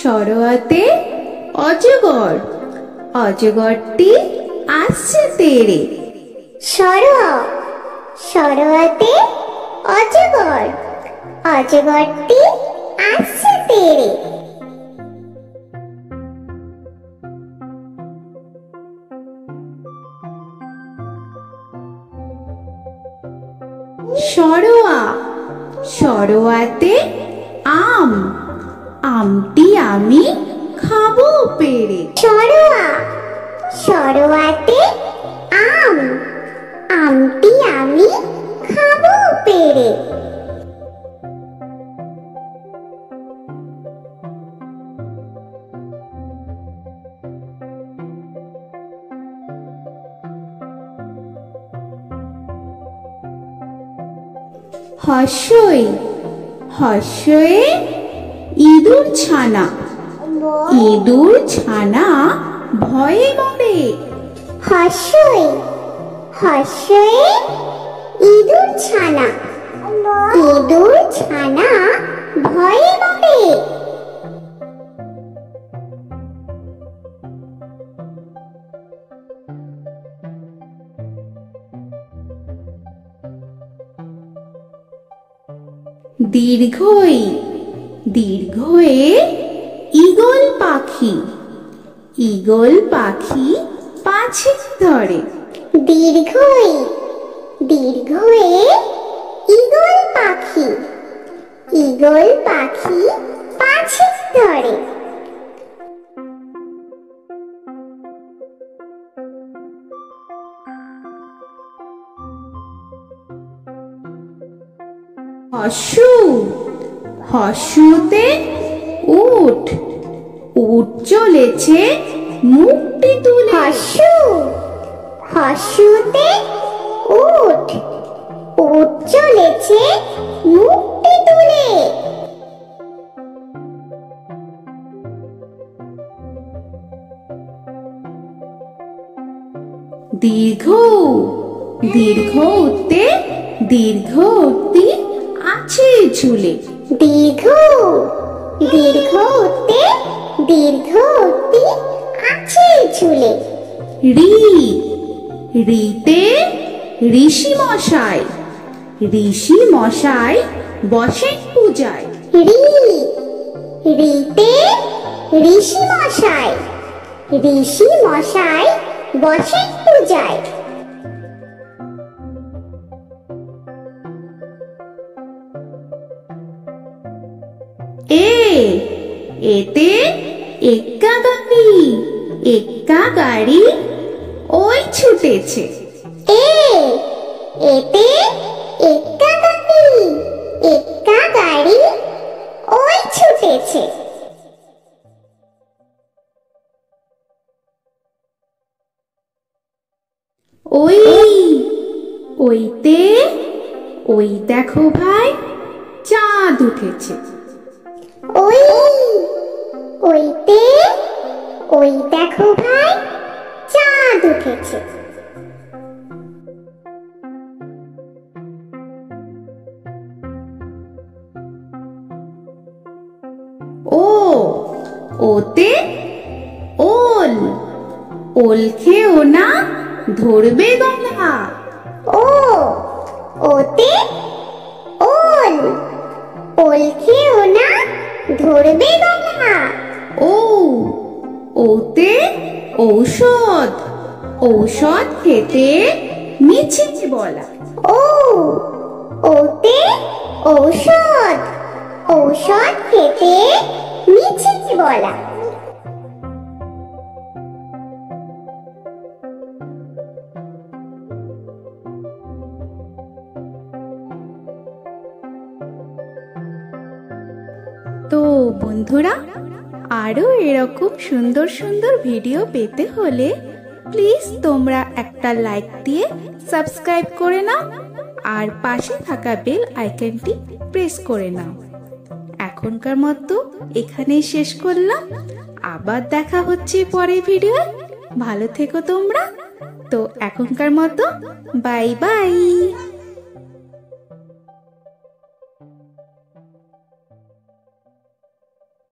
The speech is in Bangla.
সরোয়াতে অজগর, অজগরটি আসছে তেড়ে। সরোয়া, সরোয়াতে অজগর, অজগরটি আসছে তেড়ে। সরোয়া, সরোয়াতে আম, আমটি আমি খাবো পেড়ে। সরোয়া, সরোয়াতে আম, আমটি আমি খাবো পেড়ে। হর্ষই, হর্ষয়ে ইঁদুর ছানা, ইঁদুর ছানা ভয়ে মরে। হর্ষই, হর্ষয়ে ইঁদুর ছানা, ইঁদুর ছানা ভয়ে মরে। দীর্ঘই, দীর্ঘয়ে ঈগল পাখি, ঈগল পাখি পাছে ধরে। দীর্ঘই, দীর্ঘয়ে ঈগল পাখি, ঈগল পাখি পাছে ধরে। হর্ষু, হর্ষুতে উট, উট চলেছে মুখটি তুলে। হর্ষু, হর্ষুতে উট, উট চলেছে মুখটি তুলে। দীর্ঘ, দীর্ঘতে দীর্ঘটি আছে ঝুলে। দীর্ঘ, দীর্ঘতে দীর্ঘটি আছে ঝুলে। রি, রিতে ঋষি মশাই, ঋষি মশাই বসেন পূজায়। রি, রিতে ঋষি মশাই, ঋষি মশাই বসেন পূজায়। এ, এতে এক্কা গাড়ি, এক্কা গাড়ি ওই ছুটেছে। এ, এতে এক্কা গাড়ি, এক্কা গাড়ি ওই ছুটেছে। ওই, ওইতে ওই দেখো ভাই চাঁদ উঠেছে। ওই, ওইতে ওই দেখো ভাই চাঁদ উঠেছে। ও, ওতে ওল, ওল খেও না ধরবে গলা। ও, ওতে ওল, ওল খেও না ধরবে গলা। ও, ওতে ঔষধ, ঔষধ খেতে মিছে বলা। ও, ওতে ঔষধ, ঔষধ খেতে মিছে বলা। তো বন্ধুরা, আরো এরকম সুন্দর সুন্দর ভিডিও পেতে হলে প্লিজ তোমরা একটা লাইক দিয়ে সাবস্ক্রাইব করে নাও আর পাশে থাকা বেল আইকনটি প্রেস করে নাও। এখনকার মতো এখানেই শেষ করলাম, আবার দেখা হচ্ছে পরের ভিডিও। ভালো থেকো তোমরা। তো এখনকার মতো বাই বাই।